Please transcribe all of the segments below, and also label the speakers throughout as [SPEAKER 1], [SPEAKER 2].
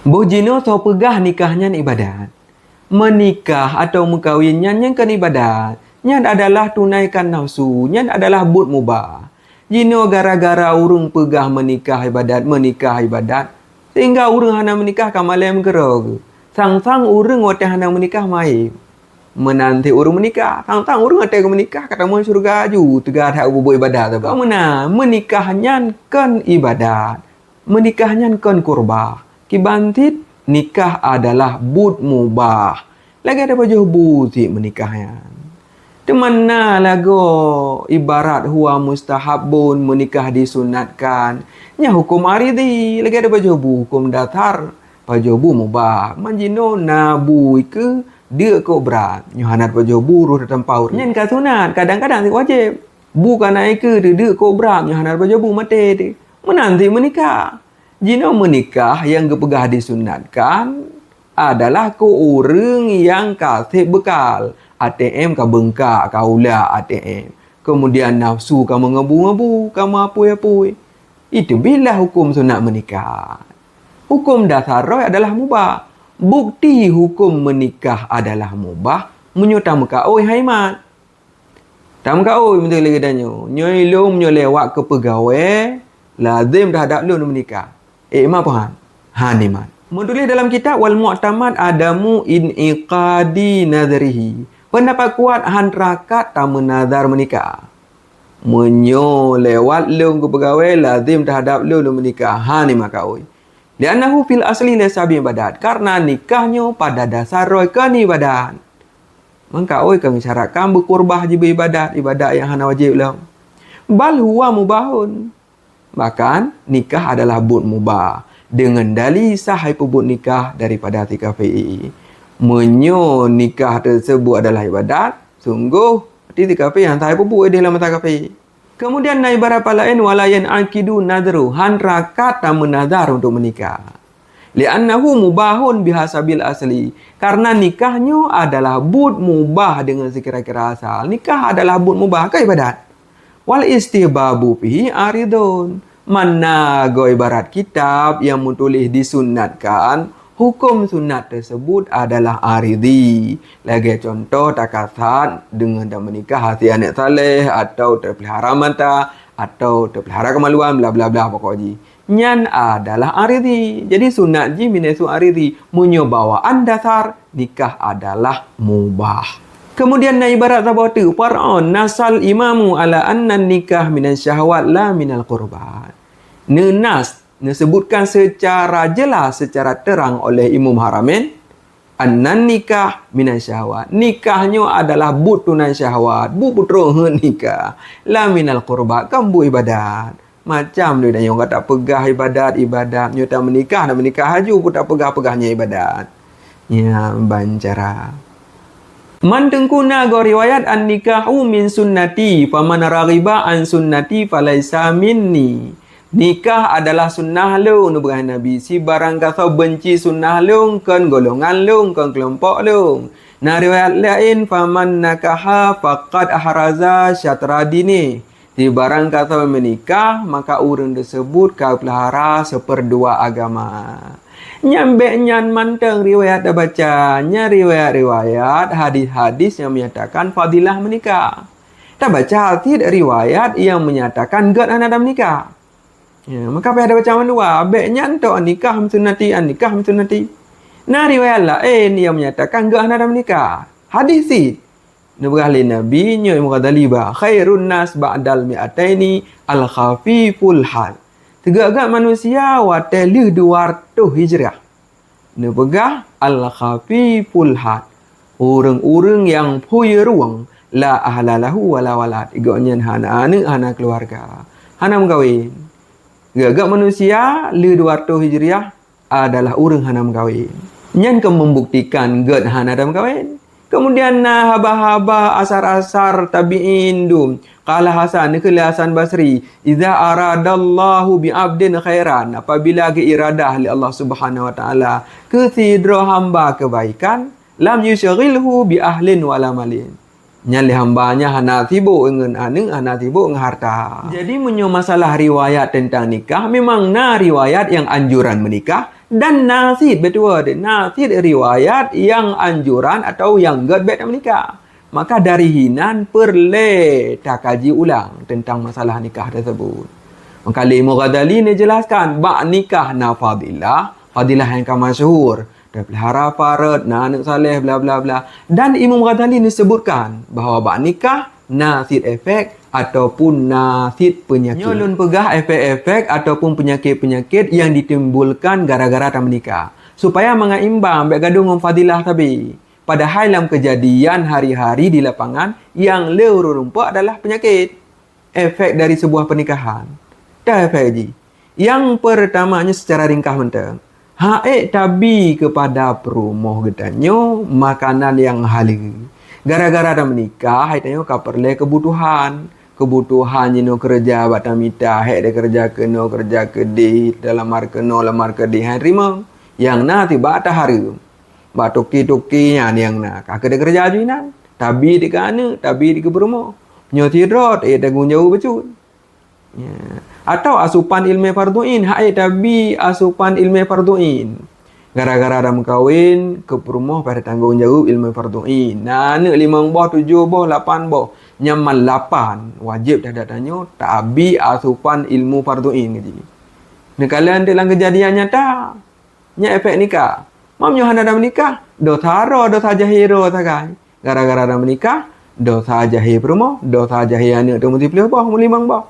[SPEAKER 1] Bojino so pegah nikahnya ibadat. Menikah atau mengkawinnya yang kan ibadat. Nyan adalah tunaikan nafsu. Nyan adalah but mubah. Jino gara-gara urung pegah menikah ibadat. Sehingga urung hana menikah kamalem kerog. Sang-sang urung wate hana menikah mai. Menanti urung menikah. Sang-sang urung wate menikah kata mun surga ju. Tegak hak bubu ibadat. Kau mana menikahnya kan ibadat. Menikahnya kan kurbah. Kibantit nikah adalah but mubah. Lagi ada baju buti menikahnya. Temana lagu ibarat huwa mustahabun menikah disunatkan. Nya hukum aridi. Lagi ada baju hukum datar. Baju mubah. Manjino nabu ke dia kok berat. Nyohanat baju buruh datang paur. Nyen ka sunat. Kadang-kadang si wajib. Bukan naik ke dia kok berat. Nyohanat baju mati. Menanti menikah. Jino menikah yang kepegah disunatkan adalah ko orang yang kasih bekal. ATM ka bengkak ka ulah ATM. Kemudian nafsu ka mengebu-ngebu, ka mapui-apui. Itu bila hukum sunat menikah. Hukum dasar roh adalah mubah. Bukti hukum menikah adalah mubah. Menyutam ka oi haimat. Tam ka oi betul lagi danyo. Nyoi lom nyo lewat ke pegawai. Lazim dah ada lu menikah. Mak puan. Haniman. Menulis dalam kitab wal mu'tamad adamu iniqadi nazarihi. Pendapat kuat han rakat tak menazar menikah. Menyo lewat leung ke pegawai lazim terhadap leung menikah. Haniman kaui. Li'annahu fil asli laysa bi ibadat. Karena nikahnya pada dasar roy kan ibadat. Maka oi kami syaratkan berkurbah je beribadat. Ibadat yang hana wajib leung. Bal huwa mubahun. Bahkan nikah adalah but mubah dengan dalil sahih pebut nikah daripada Atikah Fi'i. Menyo nikah tersebut adalah ibadat, sungguh Atikah Fi'i yang sahih pebut dalam Atikah Fi'i. Kemudian naik beberapa lain walayan akidu nadru han rakat tak menazar untuk menikah. Li'annahu mubahun bihasabil asli. Karena nikahnya adalah but mubah dengan sekira-kira asal. Nikah adalah but mubah ke ibadat. Wal istihbabu fihi aridun. Mana go ibarat kitab yang menulis disunatkan, hukum sunat tersebut adalah aridi. Lagi contoh takasat dengan dah menikah hati anak saleh atau terpelihara mata atau terpelihara kemaluan bla bla bla pokoknya. Nyan adalah aridi. Jadi sunat ji minesu aridi. Menyobawaan dasar nikah adalah mubah. Kemudian na ibarat sabatu far'on nasal imamu ala anna nikah minan syahwat la minal qurban. Nenas disebutkan secara jelas, secara terang oleh Imam Haramain annan nikah minan syahwat. Nikahnya adalah but tunan syahwat, bu putroh nikah. La minal qurban, kan bu ibadat. Macam dia yang kata pegah ibadat nyata menikah dan menikah haju pun tak pegah-pegahnya ibadat. Ya bancara. Man tengkuna go riwayat an nikahu min sunnati faman raghiba an sunnati falaisa minni. Nikah adalah sunnah lu nu berah Nabi. Si barang kata benci sunnah lu kan golongan lu kan kelompok lu. Nah riwayat lain faman nakaha faqad ahraza syatradini. Si barang kata menikah maka orang tersebut kau pelihara seperdua agama. Nyambe nyan manteng riwayat dah baca. Nya riwayat-riwayat hadis-hadis yang menyatakan fadilah menikah. Tak baca hadis riwayat yang menyatakan gad anak menikah. Ya, maka apa ada baca dua. Abek nyan tu nikah sunnati nikah sunnati. Nah riwayat lain yang menyatakan gad anak menikah. Hadis si Nabi Nabi nya mukadaliba khairun nas ba'dal mi'ataini al-khafiful hal. Tegak-gak manusia watelu 200 hijrah. Dia pegah al-khafiful had. Orang-orang yang punya ruang. La ahlalahu wala walad. Igaknya hana anak, hana keluarga. Hana mengkawin. Tegak-gak manusia le 200 hijriah adalah orang hana mengkawin. Yang ke membuktikan gak hana ada mengkawin. Kemudian haba-haba asar-asar tabi'in dum. Qala Hasan niklah Hasan Basri, "Idza aradallahu bi 'abdin khairan." Apabila keiradah oleh Allah Subhanahu wa taala kesidra hamba kebaikan, lam yushghilhu bi ahlin wala malin. Nyali hambanya hana sibuk dengan anak, hana sibuk dengan harta. Jadi menyo masalah riwayat tentang nikah memang riwayat yang anjuran menikah Dan nasid betul dia. Nasid riwayat yang anjuran atau yang gerbet menikah. Maka dari hinan perlu tak kaji ulang tentang masalah nikah tersebut. Maka Imam Ghazali ni jelaskan bak nikah na fadilah, fadilah yang masyhur. Dia pelihara farad, na anak saleh, bla bla bla. Dan Imam Ghazali ni sebutkan bahawa bak nikah nasid efek ataupun nasid penyakit. Nyolun pegah efek-efek ataupun penyakit-penyakit yang ditimbulkan gara-gara tak menikah. Supaya mengaimbang bak gaduh dengan fadilah tadi. Padahal dalam kejadian hari-hari di lapangan yang leuruh rumpak adalah penyakit. Efek dari sebuah pernikahan. Dah efek je. Yang pertamanya secara ringkas mentang. Haik tabi kepada perumoh getanyo makanan yang halal. Gara-gara dah menikah, haik tanyo ka perlu kebutuhan. Kebutuhan jino kerja batang mita, haik dia kerja kena kerja kedih dalam mar kena lamar kedih haik terima. Yang na tiba atas hari. Ba toki-toki yang nak. Kakak dia kerja ajuinan. Tabi di kana, tabi di keberumo. Nyo tidrot, tanggung jauh becut. Ya. Atau asupan ilmu farduin, hai tabi asupan ilmu farduin. Gara-gara dah mengkawin, ke perumoh pada tanggung jawab ilmu farduin. Nah, anak 5 boh, 7 boh, 8 boh. Nyaman 8. Wajib dah tanya, tabi asupan ilmu farduin. Nekala dalam kejadian nyata, nya efek nikah. Mam Yohana dah menikah, dosa ro, dosa jahiro sakai. Gara-gara dah menikah, dosa jahir perumoh, dosa jahir anak tu mesti pelih boh, 5 boh.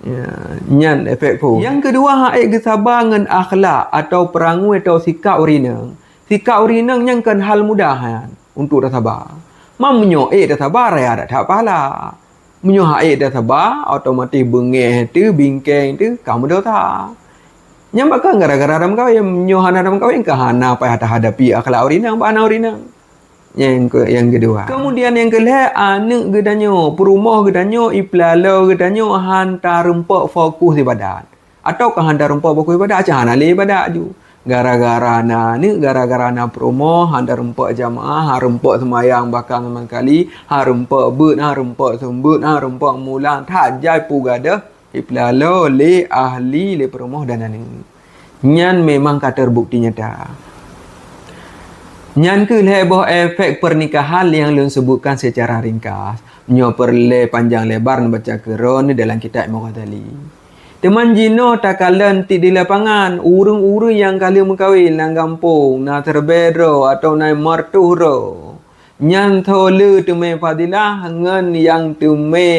[SPEAKER 1] Ya, nyan efek pun. Yang kedua, haik kesabar dengan akhlak atau perangai atau sikap urinang. Sikap urinang yang kan hal mudahan untuk dah sabar. Mam menyo dah sabar ya dah tak pahala. Menyo haik dah sabar, otomatis bengeh tu, bingkeng tu, kamu dosa. Nyambakan gara-gara dalam kawin, menyohana dalam kawin ke hana apa hadapi akhlak urinang, bahana urinang. Yang kedua. Kemudian yang kelih, anak gedanyo, perumah gedanyo, iplalo gedanyo, hantar rempok fokus ibadat. Atau ke hantar rempok fokus ibadat, macam hana le ibadat ju. Gara-gara anak, gara-gara anak perumah, hantar rempok jamaah, rempok semayang bakal sama kali, rempok but, rempok sembut, rempok mulang, tak jai pugadah. Iplalo le ahli le perumah dan anak. Nyan memang kata terbukti nyata. Nyan ke lebih efek pernikahan yang lun sebutkan secara ringkas. Nyo perle panjang lebar baca keron dalam kitab Imam Ghazali. Teman jino tak kalan ti di lapangan, urung-urung yang kali mengkawin nang kampung, na terbero atau na martuh ro. Nyan thole tume fadilah ngan yang tume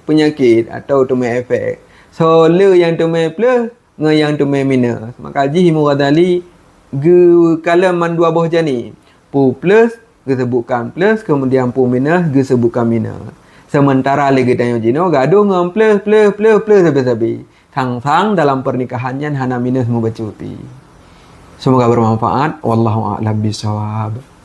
[SPEAKER 1] penyakit atau tume efek. Sole yang tume plus ngan yang tume minus. Maka ji Imam Ghazali ge kala man dua buah jani. Pu plus ge sebutkan plus, kemudian pu minus ge sebutkan minus. Sementara lagi tanya jino gaduh ngam plus habis-habis. Sang-sang dalam pernikahannya hana minus membacuti. Semoga bermanfaat. Wallahu a'lam bishawab.